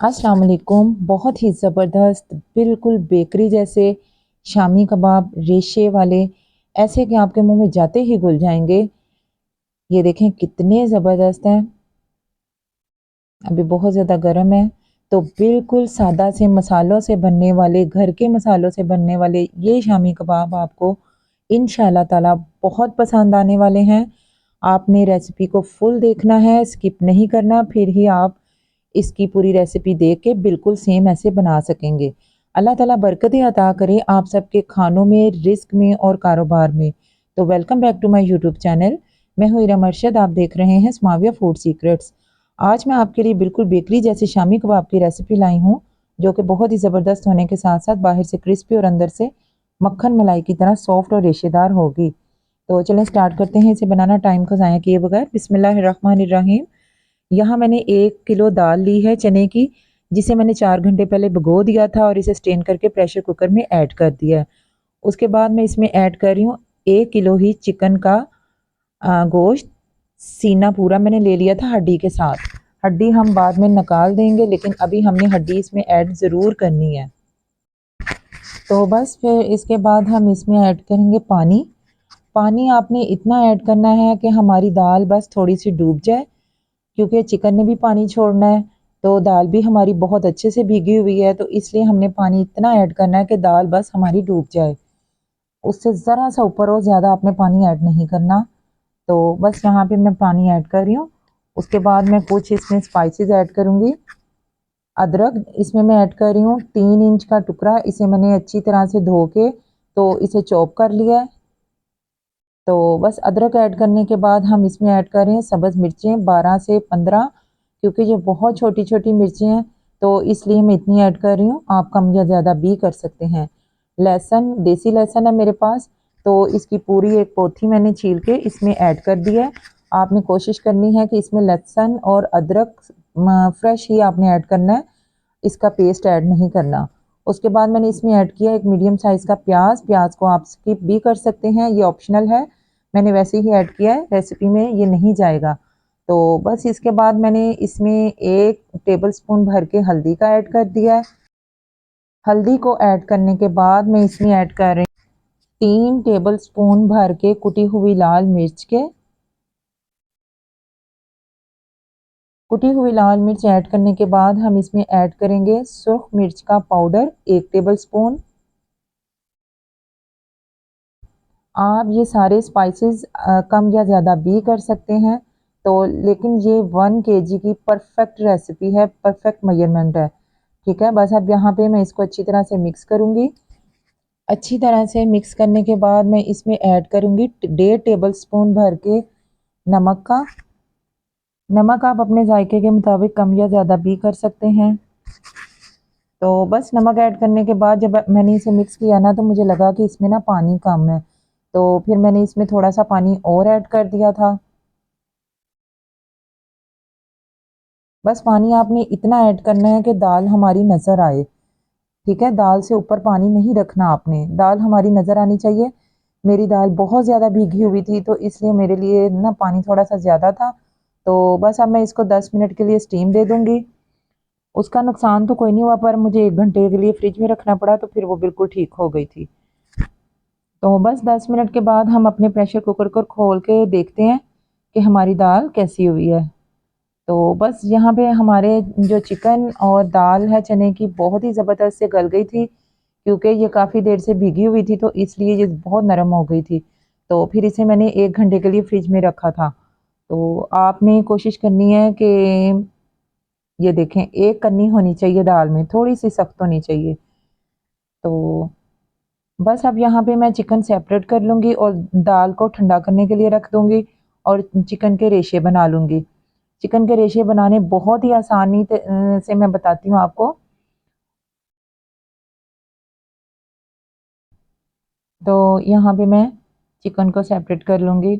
अस्सलाम वालेकुम। बहुत ही ज़बरदस्त बिल्कुल बेकरी जैसे शामी कबाब रेशे वाले ऐसे कि आपके मुंह में जाते ही घुल जाएंगे। ये देखें कितने ज़बरदस्त हैं। अभी बहुत ज़्यादा गर्म है तो बिल्कुल सादा से मसालों से बनने वाले घर के मसालों से बनने वाले ये शामी कबाब आपको इंशाल्लाह ताला बहुत पसंद आने वाले हैं। आपने रेसिपी को फुल देखना है, स्किप नहीं करना, फिर ही आप इसकी पूरी रेसिपी देख के बिल्कुल सेम ऐसे बना सकेंगे। अल्लाह ताला बरकतें अता करे आप सबके खानों में, रिस्क में और कारोबार में। तो welcome back to my YouTube channel. मैं हूँ इरा मर्शद, आप देख रहे हैं स्माविया फूड सीक्रेट्स। आज मैं आपके लिए बिल्कुल बेकरी जैसे शामी कबाब की रेसिपी लाई हूँ, जो कि बहुत ही ज़बरदस्त होने के साथ साथ बाहर से क्रिस्पी और अंदर से मक्खन मलाई की तरह सॉफ्ट और रेशेदार होगी। तो चलें स्टार्ट करते हैं इसे बनाना टाइम को ज़ाया किए बगैर। बिस्मिल्लाहिर्रहमानिर्रहीम। यहाँ मैंने 1 किलो दाल ली है चने की, जिसे मैंने 4 घंटे पहले भिगो दिया था और इसे स्टेन करके प्रेशर कुकर में ऐड कर दिया है। उसके बाद मैं इसमें ऐड कर रही हूँ 1 किलो ही चिकन का गोश्त। सीना पूरा मैंने ले लिया था हड्डी के साथ। हड्डी हम बाद में निकाल देंगे, लेकिन अभी हमने हड्डी इसमें ऐड ज़रूर करनी है। तो बस फिर इसके बाद हम इसमें ऐड करेंगे पानी। पानी आपने इतना ऐड करना है कि हमारी दाल बस थोड़ी सी डूब जाए, क्योंकि चिकन ने भी पानी छोड़ना है। तो दाल भी हमारी बहुत अच्छे से भीगी हुई है, तो इसलिए हमने पानी इतना ऐड करना है कि दाल बस हमारी डूब जाए। उससे ज़रा सा ऊपर और ज़्यादा आपने पानी ऐड नहीं करना। तो बस यहाँ पे मैं पानी ऐड कर रही हूँ। उसके बाद मैं कुछ इसमें स्पाइसेस ऐड करूँगी। अदरक इसमें मैं ऐड कर रही हूँ 3 इंच का टुकड़ा। इसे मैंने अच्छी तरह से धो के तो इसे चॉप कर लिया है। तो बस अदरक ऐड करने के बाद हम इसमें ऐड कर रहे हैं सब्ज़ मिर्चें 12 से 15, क्योंकि ये बहुत छोटी छोटी मिर्चें हैं तो इसलिए मैं इतनी ऐड कर रही हूँ। आप कम या ज़्यादा भी कर सकते हैं। लहसुन, देसी लहसुन है मेरे पास, तो इसकी पूरी एक पोथी मैंने छील के इसमें ऐड कर दिया है। आपने कोशिश करनी है कि इसमें लहसुन और अदरक फ्रेश ही आपने ऐड करना है, इसका पेस्ट ऐड नहीं करना। उसके बाद मैंने इसमें ऐड किया एक मीडियम साइज़ का प्याज। प्याज को आप स्किप भी कर सकते हैं, ये ऑप्शनल है। मैंने वैसे ही ऐड किया है, रेसिपी में ये नहीं जाएगा। तो बस इसके बाद मैंने इसमें 1 टेबल स्पून भर के हल्दी का ऐड कर दिया है। हल्दी को ऐड करने के बाद मैं इसमें ऐड कर रही हूँ 3 टेबल स्पून भर के कुटी हुई लाल मिर्च के। कुटी हुई लाल मिर्च ऐड करने के बाद हम इसमें ऐड करेंगे सुर्ख मिर्च का पाउडर 1 टेबल स्पून। आप ये सारे स्पाइसेस कम या ज़्यादा भी कर सकते हैं। तो लेकिन ये 1 kg की परफेक्ट रेसिपी है, परफेक्ट मेजरमेंट है। ठीक है, बस अब यहाँ पे मैं इसको अच्छी तरह से मिक्स करूँगी। अच्छी तरह से मिक्स करने के बाद मैं इसमें ऐड करूँगी 1.5 टेबल स्पून भर के नमक का। नमक आप अपने जायके के मुताबिक कम या ज़्यादा भी कर सकते हैं। तो बस नमक ऐड करने के बाद जब मैंने इसे मिक्स किया ना, तो मुझे लगा कि इसमें ना पानी कम है, तो फिर मैंने इसमें थोड़ा सा पानी और ऐड कर दिया था। बस पानी आपने इतना ऐड करना है कि दाल हमारी नज़र आए। ठीक है, दाल से ऊपर पानी नहीं रखना आपने, दाल हमारी नज़र आनी चाहिए। मेरी दाल बहुत ज़्यादा भीगी हुई थी, तो इसलिए मेरे लिए ना पानी थोड़ा सा ज़्यादा था। तो बस अब मैं इसको 10 मिनट के लिए स्टीम दे दूँगी। उसका नुकसान तो कोई नहीं हुआ, पर मुझे 1 घंटे के लिए फ्रिज में रखना पड़ा, तो फिर वो बिल्कुल ठीक हो गई थी। तो बस 10 मिनट के बाद हम अपने प्रेशर कुकर को खोल के देखते हैं कि हमारी दाल कैसी हुई है। तो बस यहाँ पे हमारे जो चिकन और दाल है चने की बहुत ही ज़बरदस्त से गल गई थी, क्योंकि ये काफ़ी देर से भीगी हुई थी, तो इसलिए ये बहुत नरम हो गई थी। तो फिर इसे मैंने 1 घंटे के लिए फ्रिज में रखा था। तो आपने कोशिश करनी है कि ये देखें, एक कन्नी होनी चाहिए दाल में, थोड़ी सी सख्त होनी चाहिए। तो बस अब यहाँ पे मैं चिकन सेपरेट कर लूँगी और दाल को ठंडा करने के लिए रख दूँगी और चिकन के रेशे बना लूँगी। चिकन के रेशे बनाने बहुत ही आसानी से मैं बताती हूँ आपको। तो यहाँ पे मैं चिकन को सेपरेट कर लूँगी।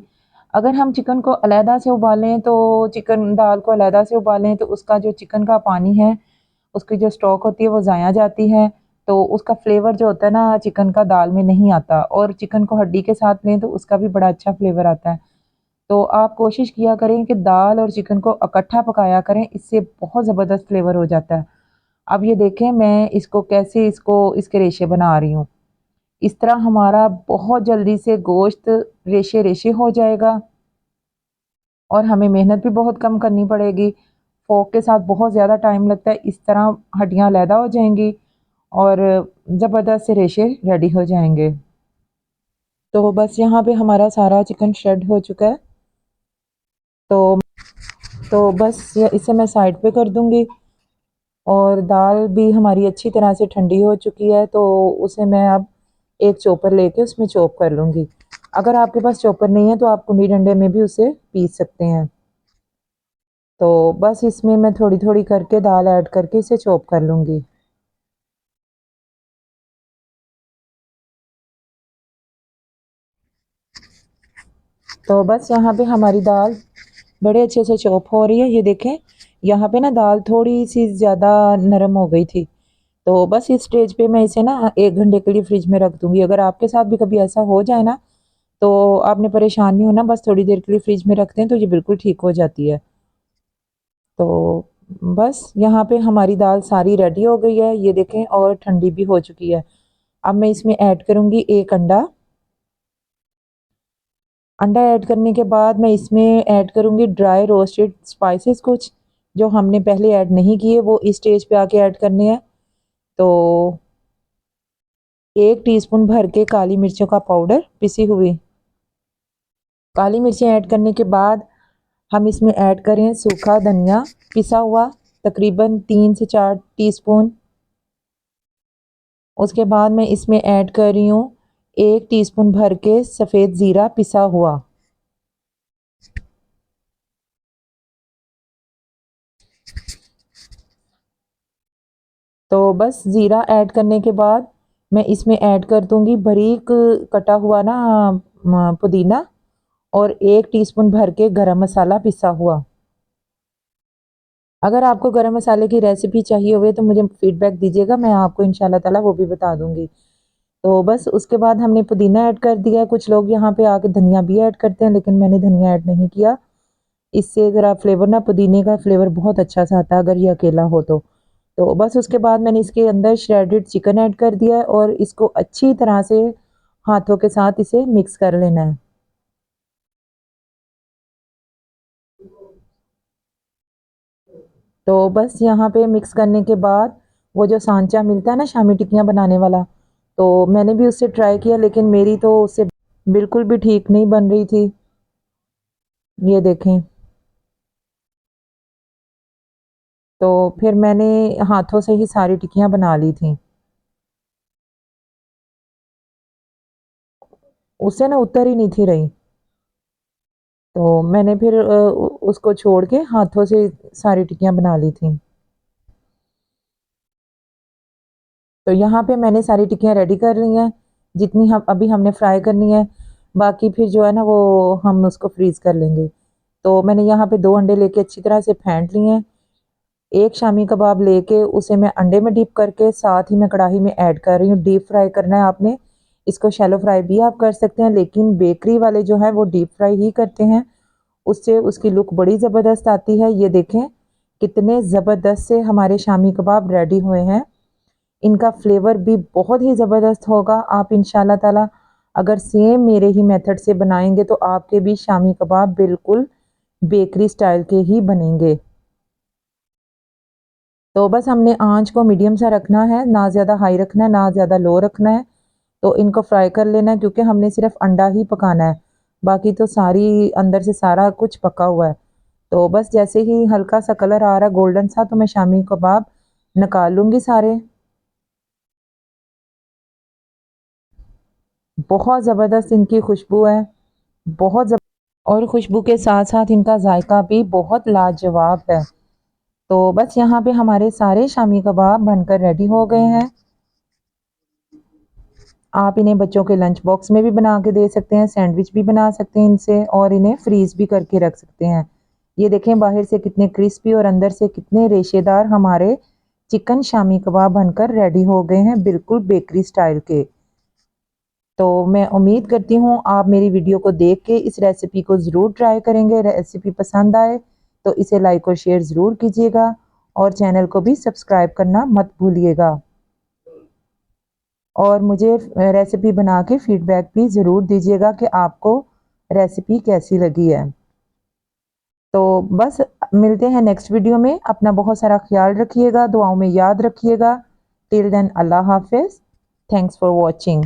अगर हम चिकन को अलहदा से उबालें, तो चिकन दाल को अलहदा से उबालें, तो उसका जो चिकन का पानी है, उसकी जो स्टॉक होती है वो ज़ाया जाती है। तो उसका फ्लेवर जो होता है ना चिकन का, दाल में नहीं आता। और चिकन को हड्डी के साथ लें तो उसका भी बड़ा अच्छा फ्लेवर आता है। तो आप कोशिश किया करें कि दाल और चिकन को इकट्ठा पकाया करें, इससे बहुत ज़बरदस्त फ्लेवर हो जाता है। अब ये देखें मैं इसको कैसे इसके रेशे बना रही हूँ। इस तरह हमारा बहुत जल्दी से गोश्त रेशे रेशे हो जाएगा और हमें मेहनत भी बहुत कम करनी पड़ेगी। फोक के साथ बहुत ज़्यादा टाइम लगता है। इस तरह हड्डियाँ अलहदा हो जाएंगी और ज़बरदस्त से रेशे रेडी हो जाएंगे। तो बस यहाँ पे हमारा सारा चिकन श्रेड हो चुका है। तो बस इसे मैं साइड पे कर दूंगी और दाल भी हमारी अच्छी तरह से ठंडी हो चुकी है, तो उसे मैं अब एक चॉपर लेके उसमें चॉप कर लूँगी। अगर आपके पास चॉपर नहीं है तो आप कुंडी डंडे में भी उसे पीस सकते हैं। तो बस इसमें मैं थोड़ी थोड़ी करके दाल ऐड करके इसे चॉप कर लूँगी। तो बस यहाँ पे हमारी दाल बड़े अच्छे से चॉप हो रही है। ये देखें यहाँ पे ना दाल थोड़ी सी ज़्यादा नरम हो गई थी। तो बस इस स्टेज पे मैं इसे ना 1 घंटे के लिए फ्रिज में रख दूंगी। अगर आपके साथ भी कभी ऐसा हो जाए ना तो आपने परेशान नहीं होना, बस थोड़ी देर के लिए फ्रिज में रखते हैं तो ये बिल्कुल ठीक हो जाती है। तो बस यहाँ पे हमारी दाल सारी रेडी हो गई है, ये देखें, और ठंडी भी हो चुकी है। अब मैं इसमें ऐड करूँगी एक अंडा। अंडा ऐड करने के बाद मैं इसमें ऐड करूँगी ड्राई रोस्टेड स्पाइसेस कुछ, जो हमने पहले ऐड नहीं किए वो इस स्टेज पे आके ऐड करने हैं। तो 1 टीस्पून भर के काली मिर्चों का पाउडर पिसी हुई। काली मिर्चें ऐड करने के बाद हम इसमें ऐड करें सूखा धनिया पिसा हुआ, तकरीबन 3 से 4 टीस्पून। उसके बाद मैं इसमें ऐड कर रही हूँ 1 टीस्पून भर के सफ़ेद ज़ीरा पिसा हुआ। तो बस ज़ीरा ऐड करने के बाद मैं इसमें ऐड कर दूंगी बारीक कटा हुआ ना पुदीना और 1 टीस्पून भर के गरम मसाला पिसा हुआ। अगर आपको गरम मसाले की रेसिपी चाहिए हुए तो मुझे फीडबैक दीजिएगा, मैं आपको इंशाल्लाह ताला वो भी बता दूंगी। तो बस उसके बाद हमने पुदीना ऐड कर दिया। कुछ लोग यहाँ पे आके धनिया भी ऐड करते हैं, लेकिन मैंने धनिया ऐड नहीं किया। इससे ज़रा फ्लेवर ना, पुदीने का फ्लेवर बहुत अच्छा सा आता है अगर ये अकेला हो तो बस उसके बाद मैंने इसके अंदर श्रेडेड चिकन ऐड कर दिया है और इसको अच्छी तरह से हाथों के साथ इसे मिक्स कर लेना है। तो बस यहाँ पे मिक्स करने के बाद वो जो सांचा मिलता है ना शामी टिक्कियाँ बनाने वाला, तो मैंने भी उससे ट्राई किया लेकिन मेरी तो उससे बिल्कुल भी ठीक नहीं बन रही थी। ये देखें। तो फिर मैंने हाथों से ही सारी टिक्कियाँ बना ली थी। उससे ना उतर ही नहीं थी रही। तो मैंने फिर उसको छोड़ के हाथों से सारी टिक्कियाँ बना ली थी। तो यहाँ पे मैंने सारी टिक्कियाँ रेडी कर ली हैं, जितनी हम अभी हमने फ्राई करनी है। बाकी फिर जो है ना वो हम उसको फ्रीज कर लेंगे। तो मैंने यहाँ पे 2 अंडे लेके अच्छी तरह से फेंट लिए हैं। एक शामी कबाब लेके उसे मैं अंडे में डिप करके साथ ही मैं कढ़ाई में ऐड कर रही हूँ। डीप फ्राई करना है आपने इसको, शैलो फ्राई भी आप कर सकते हैं, लेकिन बेकरी वाले जो है वो डीप फ्राई ही करते हैं। उससे उसकी लुक बड़ी ज़बरदस्त आती है। ये देखें कितने ज़बरदस्त से हमारे शामी कबाब रेडी हुए हैं। इनका फ्लेवर भी बहुत ही ज़बरदस्त होगा। आप इंशाल्लाह ताला अगर सेम मेरे ही मेथड से बनाएंगे तो आपके भी शामी कबाब बिल्कुल बेकरी स्टाइल के ही बनेंगे। तो बस हमने आंच को मीडियम सा रखना है, ना ज़्यादा हाई रखना है ना ज़्यादा लो रखना है। तो इनको फ्राई कर लेना है क्योंकि हमने सिर्फ अंडा ही पकाना है, बाकी तो सारी अंदर से सारा कुछ पका हुआ है। तो बस जैसे ही हल्का सा कलर आ रहा है गोल्डन सा तो मैं शामी कबाब निकाल लूँगी सारे। बहुत ज़बरदस्त इनकी खुशबू है, बहुत ज़ब और खुशबू के साथ साथ इनका जायका भी बहुत लाजवाब है। तो बस यहाँ पे हमारे सारे शामी कबाब बनकर रेडी हो गए हैं। आप इन्हें बच्चों के लंच बॉक्स में भी बना के दे सकते हैं, सैंडविच भी बना सकते हैं इनसे, और इन्हें फ्रीज भी करके रख सकते हैं। ये देखें बाहर से कितने क्रिस्पी और अंदर से कितने रेशेदार हमारे चिकन शामी कबाब बनकर रेडी हो गए हैं, बिल्कुल बेकरी स्टाइल के। तो मैं उम्मीद करती हूँ आप मेरी वीडियो को देख के इस रेसिपी को ज़रूर ट्राई करेंगे। रेसिपी पसंद आए तो इसे लाइक और शेयर ज़रूर कीजिएगा और चैनल को भी सब्सक्राइब करना मत भूलिएगा। और मुझे रेसिपी बना के फीडबैक भी ज़रूर दीजिएगा कि आपको रेसिपी कैसी लगी है। तो बस मिलते हैं नेक्स्ट वीडियो में। अपना बहुत सारा ख्याल रखिएगा, दुआओं में याद रखिएगा। टिल देन अल्लाह हाफिज़। Thanks for watching.